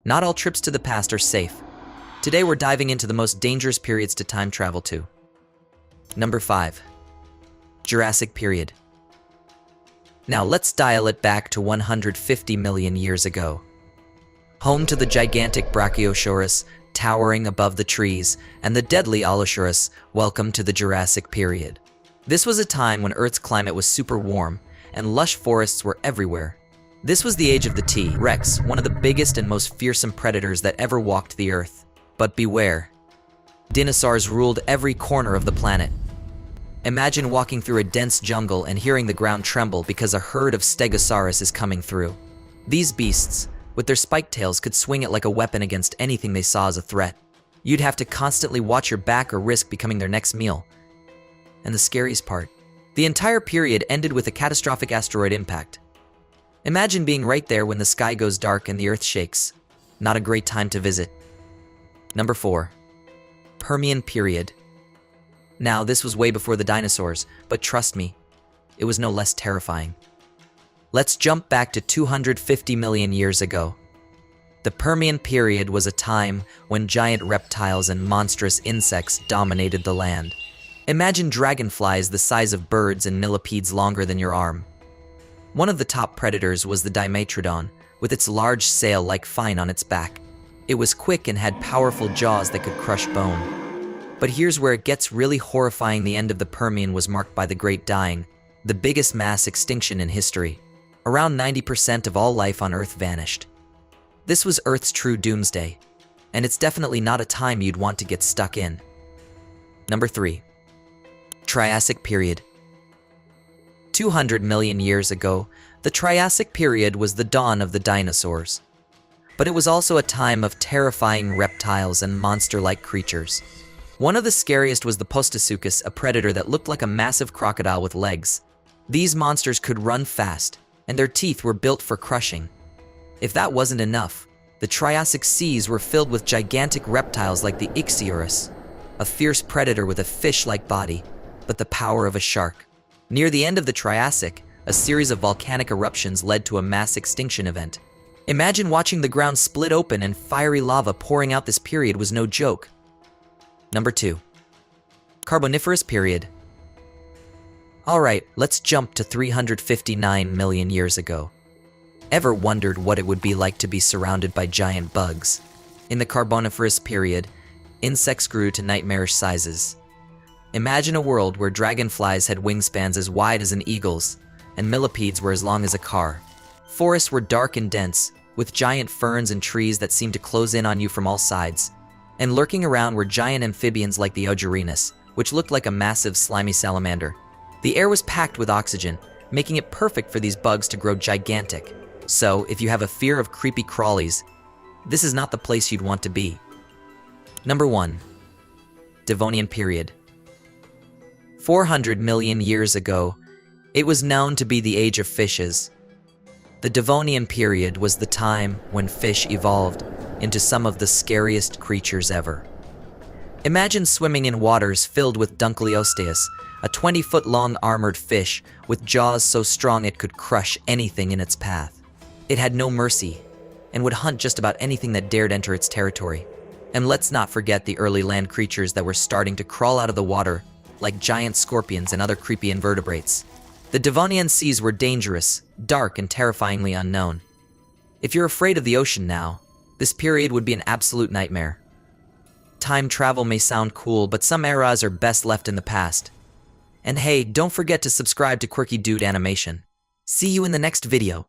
Not all trips to the past are safe. Today we're diving into the most dangerous periods to time travel to. Number 5. Jurassic Period. Now let's dial it back to 150 million years ago. Home to the gigantic Brachiosaurus, towering above the trees, and the deadly Allosaurus, welcome to the Jurassic Period. This was a time when Earth's climate was super warm, and lush forests were everywhere. This was the age of the T-Rex, one of the biggest and most fearsome predators that ever walked the Earth. But beware. Dinosaurs ruled every corner of the planet. Imagine walking through a dense jungle and hearing the ground tremble because a herd of Stegosaurus is coming through. These beasts, with their spiked tails, could swing it like a weapon against anything they saw as a threat. You'd have to constantly watch your back or risk becoming their next meal. And the scariest part, the entire period ended with a catastrophic asteroid impact. Imagine being right there when the sky goes dark and the Earth shakes. Not a great time to visit. Number 4. Permian Period. Now, this was way before the dinosaurs, but trust me, it was no less terrifying. Let's jump back to 250 million years ago. The Permian Period was a time when giant reptiles and monstrous insects dominated the land. Imagine dragonflies the size of birds and millipedes longer than your arm. One of the top predators was the Dimetrodon, with its large sail like fine on its back. It was quick and had powerful jaws that could crush bone. But here's where it gets really horrifying. The end of the Permian was marked by the Great Dying, the biggest mass extinction in history. Around 90% of all life on Earth vanished. This was Earth's true doomsday, and it's definitely not a time you'd want to get stuck in. Number 3. Triassic Period. 200 million years ago, the Triassic Period was the dawn of the dinosaurs. But it was also a time of terrifying reptiles and monster-like creatures. One of the scariest was the Postosuchus, a predator that looked like a massive crocodile with legs. These monsters could run fast, and their teeth were built for crushing. If that wasn't enough, the Triassic seas were filled with gigantic reptiles like the Ichthyornis, a fierce predator with a fish-like body, but the power of a shark. Near the end of the Triassic, a series of volcanic eruptions led to a mass extinction event. Imagine watching the ground split open and fiery lava pouring out. This period was no joke. Number 2. Carboniferous Period. Alright, let's jump to 359 million years ago. Ever wondered what it would be like to be surrounded by giant bugs? In the Carboniferous Period, insects grew to nightmarish sizes. Imagine a world where dragonflies had wingspans as wide as an eagle's, and millipedes were as long as a car. Forests were dark and dense, with giant ferns and trees that seemed to close in on you from all sides. And lurking around were giant amphibians like the Ojerinus, which looked like a massive slimy salamander. The air was packed with oxygen, making it perfect for these bugs to grow gigantic. So, if you have a fear of creepy crawlies, this is not the place you'd want to be. Number 1. Devonian Period. 400 million years ago, it was known to be the age of fishes. The Devonian Period was the time when fish evolved into some of the scariest creatures ever. Imagine swimming in waters filled with Dunkleosteus, a 20-foot-long armored fish with jaws so strong it could crush anything in its path. It had no mercy and would hunt just about anything that dared enter its territory. And let's not forget the early land creatures that were starting to crawl out of the water, like giant scorpions and other creepy invertebrates. The Devonian seas were dangerous, dark, and terrifyingly unknown. If you're afraid of the ocean now, this period would be an absolute nightmare. Time travel may sound cool, but some eras are best left in the past. And hey, don't forget to subscribe to Quirky Dude Animation. See you in the next video.